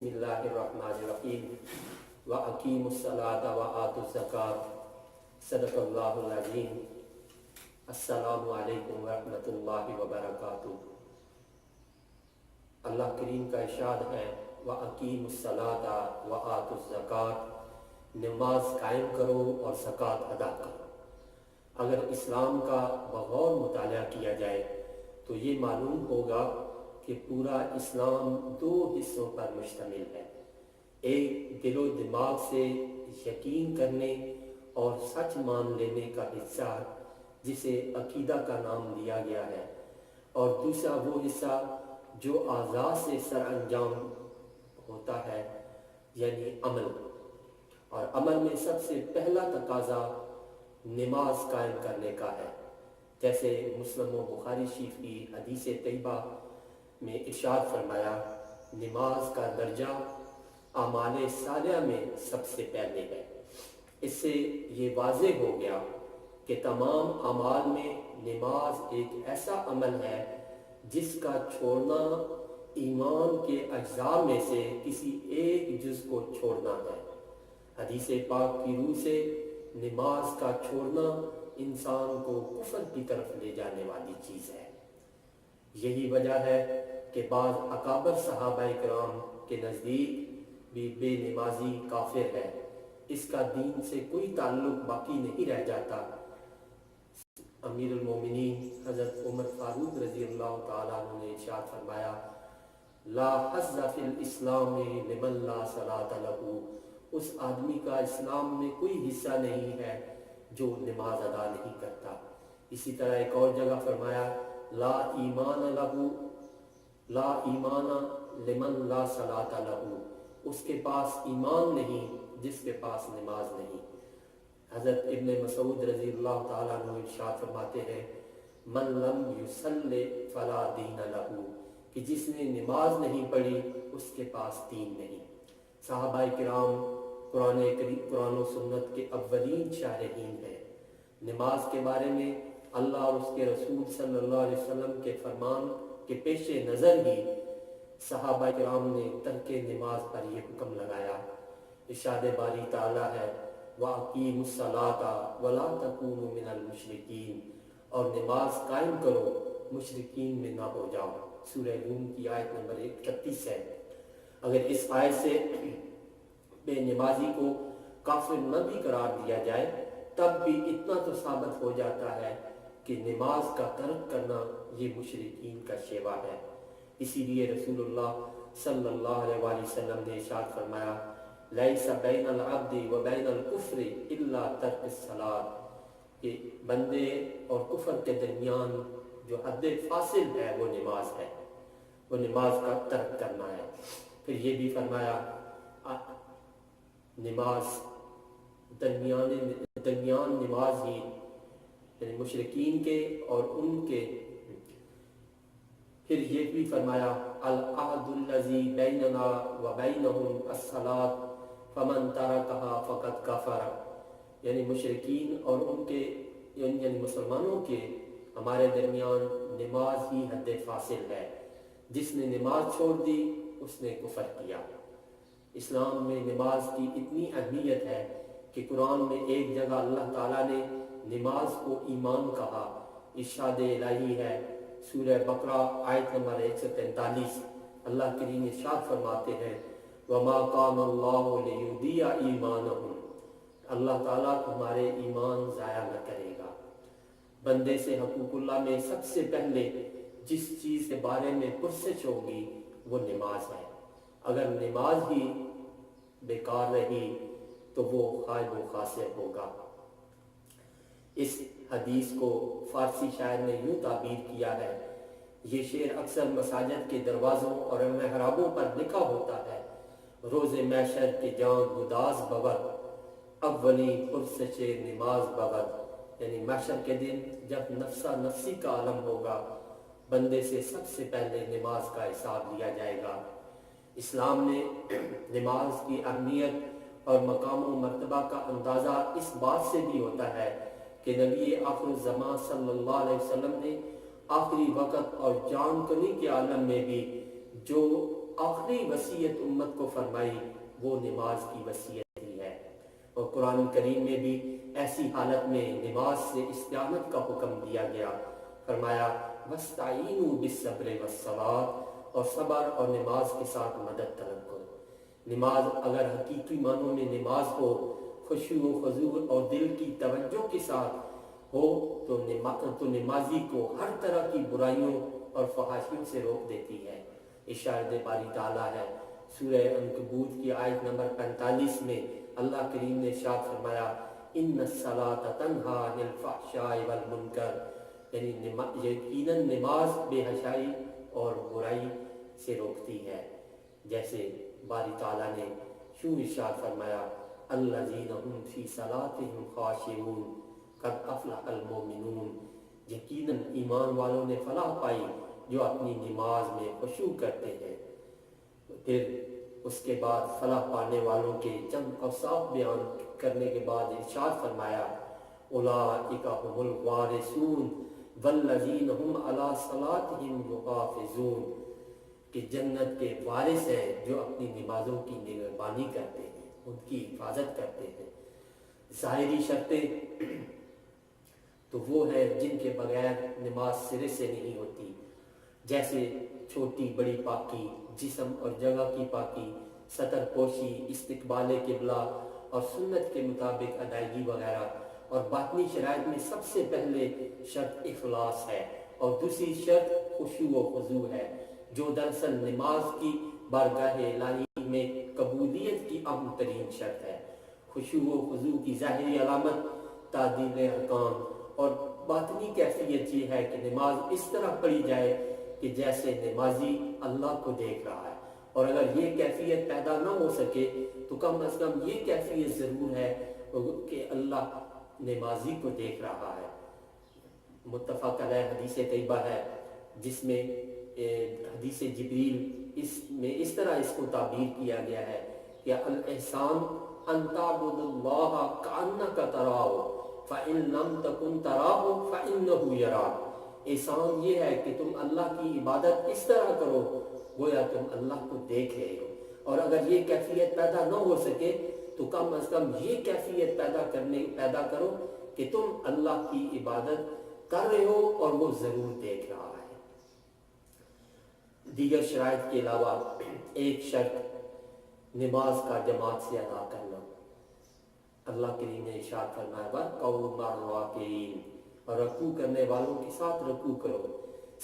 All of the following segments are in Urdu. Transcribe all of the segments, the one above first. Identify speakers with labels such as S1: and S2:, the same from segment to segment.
S1: بسم اللہ الرحمن الرحیم وَأَقِيمُوا الصَّلَاةَ وَآتُوا الزَّكَاةَ صدق اللہ العظیم۔ السلام علیکم ورحمۃ اللہ وبرکاتہ۔ اللہ کریم کا ارشاد ہے وَأَقِيمُوا الصَّلَاةَ وَآتُوا الزَّكَاةَ، نماز قائم کرو اور زکوٰۃ ادا کرو۔ اگر اسلام کا بغور مطالعہ کیا جائے تو یہ معلوم ہوگا کہ پورا اسلام دو حصوں پر مشتمل ہے، ایک دل و دماغ سے یقین کرنے اور سچ مان لینے کا حصہ جسے عقیدہ کا نام دیا گیا ہے، اور دوسرا وہ حصہ جو اعضاء سے سر انجام ہوتا ہے، یعنی عمل۔ اور عمل میں سب سے پہلا تقاضا نماز قائم کرنے کا ہے، جیسے مسلم و بخاری شریف کی حدیث طیبہ میں ارشاد فرمایا نماز کا درجہ اعمال صالحہ میں سب سے پہلے ہے۔ اس سے یہ واضح ہو گیا کہ تمام اعمال میں نماز ایک ایسا عمل ہے جس کا چھوڑنا ایمان کے اجزاء میں سے کسی ایک جز کو چھوڑنا ہے۔ حدیث پاک کی روح سے نماز کا چھوڑنا انسان کو کفر کی طرف لے جانے والی چیز ہے۔ یہی وجہ ہے کہ بعض اکابر صحابہ کرام کے نزدیک بھی بے نمازی کافر ہے، اس کا دین سے کوئی تعلق باقی نہیں رہ جاتا۔ امیر المومنین حضرت عمر فاروق رضی اللہ تعالیٰ عنہ نے ارشاد فرمایا لا حظ فی الاسلام لمن لا صلاۃ لہ، اس آدمی کا اسلام میں کوئی حصہ نہیں ہے جو نماز ادا نہیں کرتا۔ اسی طرح ایک اور جگہ فرمایا لا ایمان لہ، لا ایمان لمن لا صلاۃ لہ، اس کے پاس ایمان نہیں جس کے پاس نماز نہیں۔ حضرت ابن مسعود رضی اللہ تعالیٰ عنہ ارشاد فرماتے ہیں من لم یصلی فلا دین لہ، کہ جس نے نماز نہیں پڑھی اس کے پاس دین نہیں۔ صحابہ کرام قرآن و سنت کے اولین شارحین ہیں۔ نماز کے بارے میں اللہ اور اس کے رسول صلی اللہ علیہ وسلم کے فرمان کے پیش نظر ہی صحابہ کرام نے ترک نماز پر یہ حکم لگایا۔ ارشاد باری تعالیٰ ہے وَأَقِيمُوا الصَّلَاةَ وَلَا تَكُونُوا مِنَ الْمُشْرِكِينَ، اور نماز قائم کرو مشرکین میں نہ ہو جاؤ۔ سورہ روم کی آیت نمبر 31 ہے۔ اگر اس آیت سے بے نمازی کو کافر نہ بھی قرار دیا جائے تب بھی اتنا تو ثابت ہو جاتا ہے کہ نماز کا ترک کرنا یہ مشرکین کا شیوا ہے۔ اسی لیے رسول اللہ صلی اللہ علیہ وآلہ وسلم نے ارشاد فرمایا لیس بین العبد و بین الکفر الا ترک الصلاۃ، کہ بندے اور کفر کے درمیان جو حد فاصل ہے وہ نماز ہے، وہ نماز کا ترک کرنا ہے۔ پھر یہ بھی فرمایا نماز درمیان نماز ہی، یعنی مشرکین کے اور ان کے۔ پھر یہ بھی فرمایا العہد الذی بیننا وبینہم الصلاۃ فمن ترکہا فقد کفر، یعنی مشرکین اور ان کے یعنی مسلمانوں کے ہمارے درمیان نماز ہی حد فاصل ہے، جس نے نماز چھوڑ دی اس نے کفر کیا۔ اسلام میں نماز کی اتنی اہمیت ہے کہ قرآن میں ایک جگہ اللہ تعالیٰ نے نماز کو ایمان کہا۔ ارشاد الہی ہے سورہ بقرہ آیت نمبر 143، اللہ کریم ارشاد فرماتے ہیں وَمَا كَانَ اللَّهُ لِيُضِيعَ إِيمَانَكُمْ، اللہ تعالیٰ تمہارے ایمان ضائع نہ کرے گا۔ بندے سے حقوق اللہ میں سب سے پہلے جس چیز کے بارے میں پرسش ہوگی وہ نماز ہے۔ اگر نماز ہی بیکار رہی تو وہ خائب و خاسر ہوگا۔ اس حدیث کو فارسی شاعر نے یوں تعبیر کیا ہے، یہ شعر اکثر مساجد کے دروازوں اور محرابوں پر لکھا ہوتا ہے روز محشر کے جان گداز بود اولی پرسش نماز بود، یعنی محشر کے دن جب نفسا نفسی کا عالم ہوگا بندے سے سب سے پہلے نماز کا حساب لیا جائے گا۔ اسلام نے نماز کی اہمیت اور مقام و مرتبہ کا اندازہ اس بات سے بھی ہوتا ہے کہ نبی آخر الزمان صلی اللہ علیہ وسلم نے آخری وقت اور جان کنی کے عالم میں بھی جو آخری وصیت امت کو فرمائی وہ نماز کی وصیت ہی ہے۔ اور قرآن کریم میں بھی ایسی حالت میں نماز سے استعانت کا حکم دیا گیا، فرمایا وَاسْتَعِینُوا بِالصَّبْرِ وَالصَّلَاةِ، اور صبر اور نماز کے ساتھ مدد طلب کرو۔ نماز اگر حقیقی معنوں میں نماز ہو، خشوع و خضوع اور دل کی توجہ کے ساتھ ہو تو نمازی کو ہر طرح کی برائیوں اور فحاشیوں سے روک دیتی ہے۔ ارشاد باری تعالیٰ ہے سورہ عنکبوت کی آیت نمبر 45 میں اللہ کریم نے ارشاد فرمایا ان الصلاۃ تنہی عن الفحشاء والمنکر، یعنی یقیناً نماز بے حیائی اور برائی سے روکتی ہے۔ جیسے باری تعالیٰ نے یوں ارشاد فرمایا الذین هم فی صلاتهم خاشعون قد افلح المؤمنون، یقیناً ایمان والوں نے فلاح پائی جو اپنی نماز میں خشوع کرتے ہیں۔ پھر اس کے بعد فلاح پانے والوں کے چند اوصاف بیان کرنے کے بعد ارشاد فرمایا اولئک هم الوارثون والذین هم علی صلاتهم یحافظون، کہ جنت کے وارث ہیں جو اپنی نمازوں کی نگہبانی کرتے ہیں، ان کی حفاظت کرتے ہیں۔ ظاہری شرطیں تو وہ ہیں جن کے بغیر نماز سرے سے نہیں ہوتی، جیسے چھوٹی بڑی پاکی، جسم اور جگہ کی پاکی، سطر پوشی، استقبال قبلہ اور سنت کے مطابق ادائیگی وغیرہ۔ اور باطنی شرائط میں سب سے پہلے شرط اخلاص ہے اور دوسری شرط خشوع و خضوع ہے، جو دراصل نماز کی بارگاہ الہی میں قبولیت کی اہم ترین شرط ہے۔ خشوع و خضوع کی ظاہری علامت تعدیل ارکان اور باطنی کیفیت یہ ہے کہ نماز اس طرح پڑھی جائے کہ جیسے نمازی اللہ کو دیکھ رہا ہے، اور اگر یہ کیفیت پیدا نہ ہو سکے تو کم از کم یہ کیفیت ضرور ہے کہ اللہ نمازی کو دیکھ رہا ہے۔ متفق علیہ حدیث طیبہ ہے جس میں حدیث جبریل اس طرح اس کو تعبیر کیا گیا ہے کہ الاحسان ان تعبد اللہ کأنک تراہ فإن لم تکن تراہ فإنہ یراک، احسان یہ ہے کہ تم اللہ کی عبادت اس طرح کرو گویا تم اللہ کو دیکھ رہے ہو، اور اگر یہ کیفیت پیدا نہ ہو سکے تو کم از کم یہ کیفیت پیدا کرو کہ تم اللہ کی عبادت کر رہے ہو اور وہ ضرور دیکھ رہا ہے۔ دیگر شرائط کے علاوہ ایک شرط نماز کا جماعت سے ادا کرنا۔ اللہ کریم نے ارشاد فرمایا وَارْكَعُوا مَعَ الرَّاكِعِينَ، اور رکوع کرنے والوں کے ساتھ رکوع کرو۔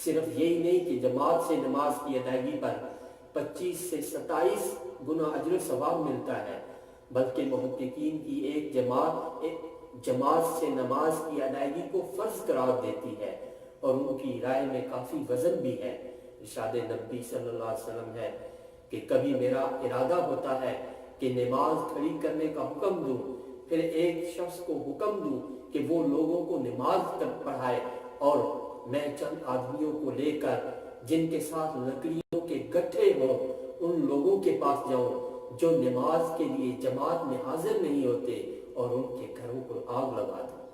S1: صرف یہی نہیں کہ جماعت سے نماز کی ادائیگی پر 25 سے 27 گنا اجر و ثواب ملتا ہے، بلکہ محققین کی ایک جماعت سے نماز کی ادائیگی کو فرض قرار دیتی ہے، اور ان کی رائے میں کافی وزن بھی ہے۔ ارشاد نبی صلی اللہ علیہ وسلم ہے کہ کبھی میرا ارادہ ہوتا ہے کہ نماز کھڑی کرنے کا حکم دوں، پھر ایک شخص کو حکم دوں کہ وہ لوگوں کو نماز پڑھائے، اور میں چند آدمیوں کو لے کر جن کے ساتھ لکڑیوں کے گٹھے ہوں ان لوگوں کے پاس جاؤں جو نماز کے لیے جماعت میں حاضر نہیں ہوتے، اور ان کے گھروں کو آگ لگا دوں۔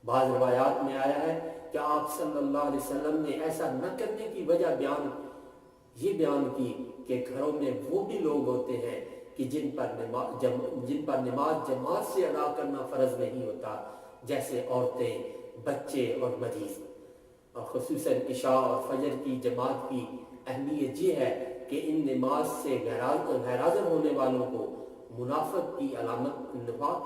S1: بعض روایات میں آیا ہے کہ آپ صلی اللہ علیہ وسلم نے ایسا نہ کرنے کی وجہ بیان کی کہ گھروں میں وہ بھی لوگ ہوتے ہیں کہ جن پر نماز جماعت سے ادا کرنا فرض نہیں ہوتا، جیسے عورتیں، بچے اور مریض۔ اور خصوصاً عشاء اور فجر کی جماعت کی اہمیت یہ ہے کہ ان نماز سے غیر حاضر ہونے والوں کو نفاق کی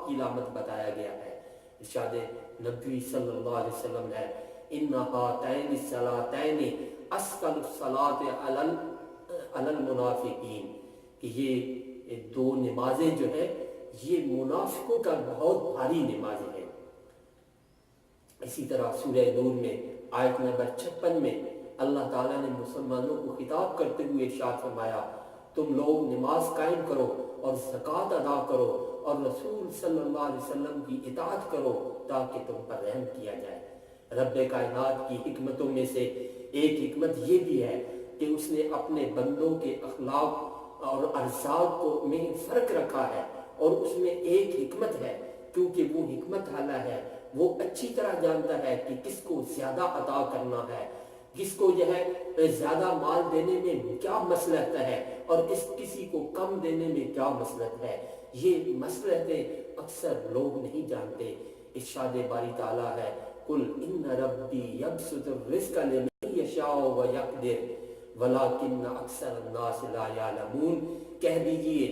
S1: علامت بتایا گیا ہے۔ ارشاد نبی صلی اللہ علیہ وسلم ہے ان ہاتین الصلاتین اثقل الصلاۃ علی المنافقین، کہ یہ دو نمازیں جو ہیں یہ منافقوں کا بہت بھاری نمازیں ہیں۔ اسی طرح سورہ نور میں آیت نمبر 56 میں اللہ تعالیٰ نے مسلمانوں کو خطاب کرتے ہوئے ارشاد فرمایا تم لوگ نماز قائم کرو اور زکوٰۃ ادا کرو اور رسول صلی اللہ علیہ وسلم کی اطاعت کرو تاکہ تم پر رحم کیا جائے۔ رب کائنات کی حکمتوں میں سے ایک حکمت یہ بھی ہے کہ اس نے اپنے بندوں کے اخلاق اور ارزاق میں فرق رکھا ہے، اور اس میں ایک حکمت ہے کیونکہ وہ حکمت والا ہے، وہ اچھی طرح جانتا ہے کہ کس کو زیادہ عطا کرنا ہے، کس کو جو ہے زیادہ مال دینے میں کیا مصلحت ہے اور اس کسی کو کم دینے میں کیا مصلحت ہے، یہ مصلحتیں اکثر لوگ نہیں جانتے۔ ارشاد باری تعالیٰ ہے قل ان ربی یبسط الرزق لمن یشاء ویقدر ولکن اکثر الناس لا یعلمون، کہہ دیجئے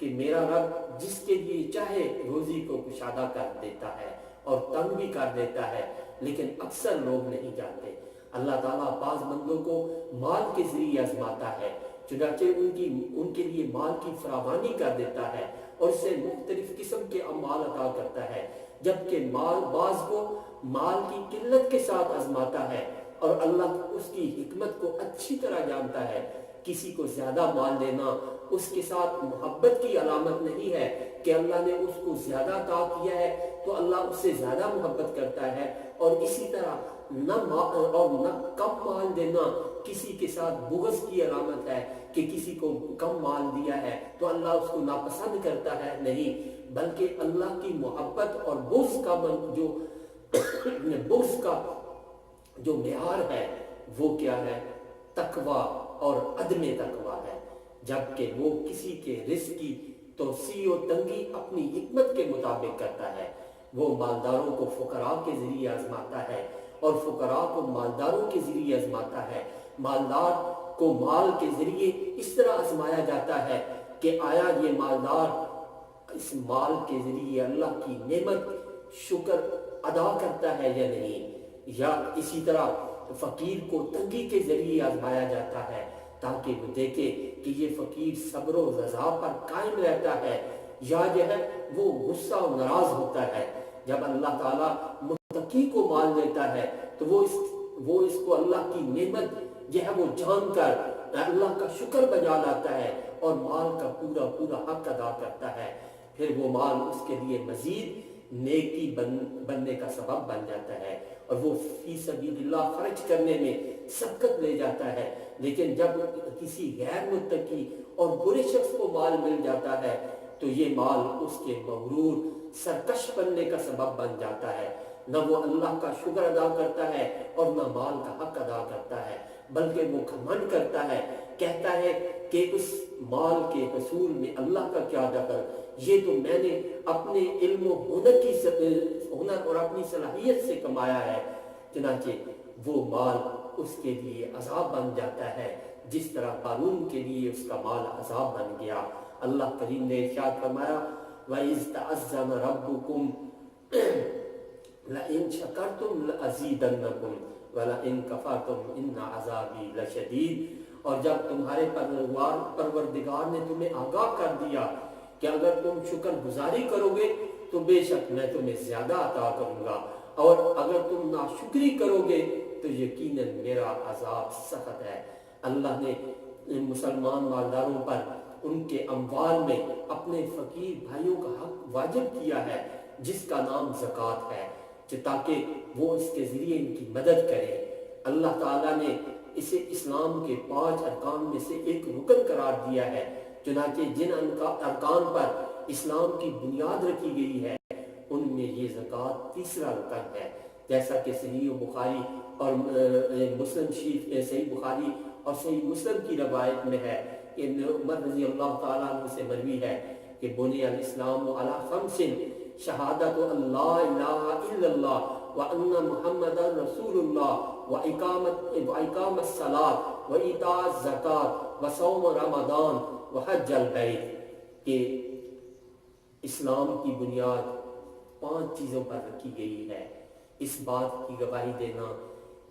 S1: کہ میرا رب جس کے لیے چاہے روزی کو کشادہ کر دیتا ہے اور تنگ بھی کر دیتا ہے، لیکن اکثر لوگ نہیں جانتے۔ اللہ تعالیٰ بعض بندوں کو مال کے ذریعے آزماتا ہے، چنانچہ ان کے لیے مال کی فراوانی کر دیتا ہے اور اسے مختلف قسم کے اموال عطا کرتا ہے، جبکہ بعض کو مال کی قلت کے ساتھ آزماتا ہے، اور اللہ اس کی حکمت کو اچھی طرح جانتا ہے۔ کسی کو زیادہ مال دینا اس کے ساتھ محبت کی علامت نہیں ہے کہ اللہ نے اس کو زیادہ عطا کیا ہے تو اللہ اس سے زیادہ محبت کرتا ہے، اور اسی طرح نہ کم مال دینا کسی کے ساتھ بغض کی علامت ہے کہ کسی کو کم مال دیا ہے تو اللہ اس کو ناپسند کرتا ہے، نہیں، بلکہ اللہ کی محبت اور بغض کا جو معیار ہے وہ کیا ہے؟ تقوی اور عدم تقوی ہے، جبکہ وہ کسی کے رزق کی توسیع و تنگی اپنی حکمت کے مطابق کرتا ہے۔ وہ مالداروں کو فقراء کے ذریعے آزماتا ہے اور فقراء کو مالداروں کے ذریعے آزماتا ہے۔ مالدار کو مال کے ذریعے اس طرح آزمایا جاتا ہے کہ آیا یہ مالدار اس مال کے ذریعے اللہ کی نعمت شکر ادا کرتا ہے یا نہیں، یا اسی طرح فقیر کو تنگی کے ذریعے آزمایا جاتا ہے تاکہ وہ دیکھے کہ یہ فقیر صبر و رضا پر قائم رہتا ہے یا جو ہے وہ غصہ و ناراض ہوتا ہے۔ جب اللہ تعالیٰ متقی کو مال دیتا ہے تو وہ اس کو اللہ کی نعمت جو ہے وہ جان کر اللہ کا شکر بجا لاتا ہے اور مال کا پورا حق ادا کرتا ہے، پھر وہ مال اس کے لیے مزید نیکی بننے کا سبب بن جاتا ہے اور وہ فی سبیل اللہ خرچ کرنے میں سبقت لے جاتا ہے۔ لیکن جب کسی غیر متقی اور برے شخص کو مال مل جاتا ہے تو یہ مال اس کے مغرور سرکش بننے کا سبب بن جاتا ہے، نہ وہ اللہ کا شکر ادا کرتا ہے اور نہ مال کا حق ادا کرتا ہے، بلکہ وہ گھمنڈ کرتا ہے، کہتا ہے کہ اس مال کے حصول میں اللہ کا کیا دخل، یہ تو میں نے اپنے علم و ہنر اور اپنی صلاحیت سے کمایا ہے۔ چنانچہ وہ مال اس کے لیے عذاب بن جاتا ہے، جس طرح قارون کے لیے اس کا مال عذاب بن گیا۔ اللہ کریم نے ارشاد فرمایا وَإِذْ تَعَذَّنَ رَبُّكُمْ لَئِن شَكَرْتُمْ لَأَزِيدَنَّكُمْ وَلَئِن كَفَرْتُمْ إِنَّ عَذَابِي لَشَدِيدٌ، اور جب تمہارے پروردگار نے تمہیں آگاہ کر دیا کہ اگر تم شکر گزاری کرو گے تو بے شک میں تمہیں زیادہ عطا کروں گا، اور اگر تم ناشکری کرو گے تو یقیناً میرا عذاب سخت ہے۔ اللہ نے مسلمان مالداروں پر ان کے اموال میں اپنے فقیر بھائیوں کا حق واجب کیا ہے جس کا نام زکوٰۃ ہے، تاکہ وہ اس کے ذریعے ان کی مدد کرے۔ اللہ تعالیٰ نے اسے اسلام کے 5 ارکان میں سے ایک رکن قرار دیا ہے، چنانچہ جن ارکان پر اسلام کی بنیاد رکھی گئی ہے ان میں یہ زکوٰۃ تیسرا رکن ہے، جیسا کہ صحیح بخاری اور صحیح بخاری اور صحیح مسلم کی روایت میں ہے کہ عمر رضی اللہ تعالیٰ عنہ سے مروی ہے کہ بنی الاسلام علی 5 شہادت اللہ الہ الا اللہ وان محمد رسول اللہ واقام الصلاۃ وایتاء الزکاۃ وصوم رمضان وحج البیت، کہ اسلام کی بنیاد 5 چیزوں پر رکھی گئی ہے۔ اس بات کی گواہی دینا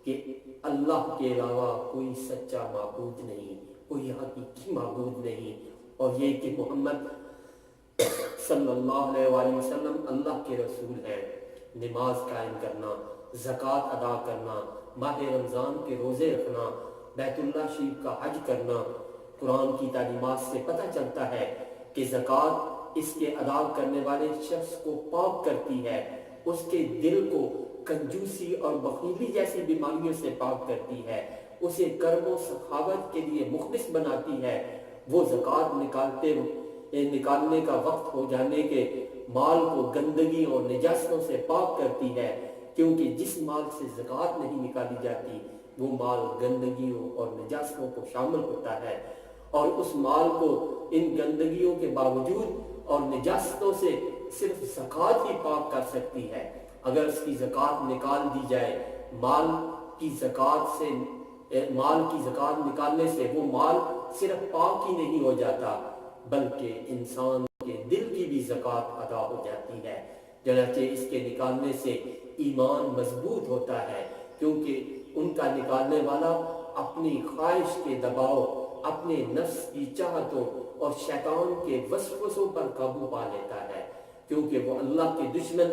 S1: کہ اللہ کے علاوہ کوئی سچا معبود نہیں، کوئی حقیقی معبود نہیں، اور یہ کہ محمد صلی اللہ علیہ وسلم اللہ کے رسول ہیں، نماز قائم کرنا، زکوٰۃ ادا کرنا، ماہ رمضان کے روزے رکھنا، بیت اللہ شریف کا حج کرنا۔ قرآن کی تعلیمات سے پتہ چلتا ہے کہ زکوٰۃ اس کے ادا کرنے والے شخص کو پاک کرتی ہے، اس کے دل کو کنجوسی اور بخیلی جیسی بیماریوں سے پاک کرتی ہے، اسے کرم و سخاوت کے لیے مخلص بناتی ہے۔ وہ زکوٰۃ نکالنے کا وقت ہو جانے کے مال کو گندگی اور نجاستوں سے پاک کرتی ہے، کیونکہ جس مال سے زکوٰۃ نہیں نکالی جاتی وہ مال گندگیوں اور نجاستوں کو شامل ہوتا ہے، اور اس مال کو ان گندگیوں کے باوجود اور نجاستوں سے صرف زکوٰۃ ہی پاک کر سکتی ہے۔ اگر اس کی زکوٰۃ نکال دی جائے، مال کی زکوٰۃ نکالنے سے وہ مال صرف پاک ہی نہیں ہو جاتا بلکہ انسان کے دل کی بھی زکوٰۃ ادا ہو جاتی ہے۔ چنانچہ اس کے نکالنے سے ایمان مضبوط ہوتا ہے، کیونکہ ان کا نکالنے والا اپنی خواہش کے دباؤ، اپنے نفس کی چاہتوں اور شیطان کے وسوسوں پر قابو پا لیتا ہے، کیونکہ وہ اللہ کے دشمن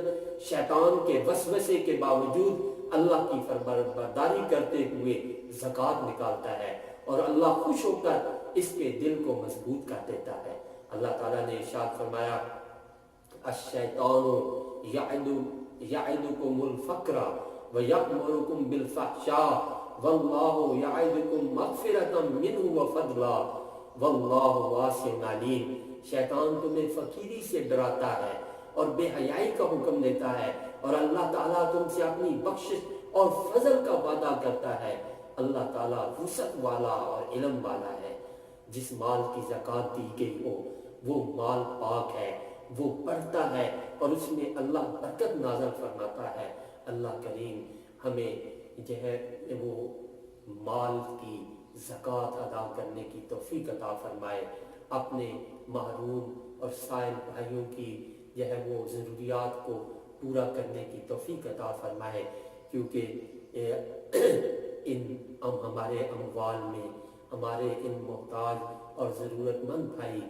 S1: شیطان کے وسوسے کے باوجود اللہ کی فرمانبرداری کرتے ہوئے زکوٰۃ نکالتا ہے، اور اللہ خوش ہو کر اس کے دل کو مضبوط کر دیتا ہے۔ اللہ تعالیٰ نے ارشاد فرمایا، الشیطان یعدکم الفقر ویأمرکم بالفحشاء واللہ یعدکم مغفرۃ منہ وفضلا واللہ واسع علیم۔ شیطان تمہیں فقیری سے ڈراتا ہے اور بے حیائی کا حکم دیتا ہے، اور اللہ تعالیٰ تم سے اپنی بخشش اور فضل کا وعدہ کرتا ہے۔ اللہ تعالیٰ وسعت والا اور علم والا ہے۔ جس مال کی زکوٰۃ دی گئی ہو وہ مال پاک ہے، وہ بڑھتا ہے اور اس میں اللہ برکت نازل فرماتا ہے۔ اللہ کریم ہمیں جو ہے وہ مال کی زکوٰۃ ادا کرنے کی توفیق عطا فرمائے، اپنے محروم اور سائل بھائیوں کی جو ہے وہ ضروریات کو پورا کرنے کی توفیق عطا فرمائے، کیونکہ ہمارے اموال میں ہمارے ان محتاج اور ضرورت مند بھائی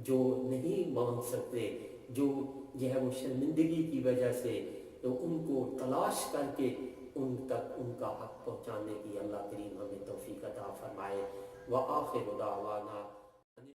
S1: جو نہیں مانگ سکتے، جو ہے وہ شرمندگی کی وجہ سے، تو ان کو تلاش کر کے ان تک ان کا حق پہنچانے کی اللہ کریم ہمیں توفیق عطا فرمائے۔ وآخر دعوانا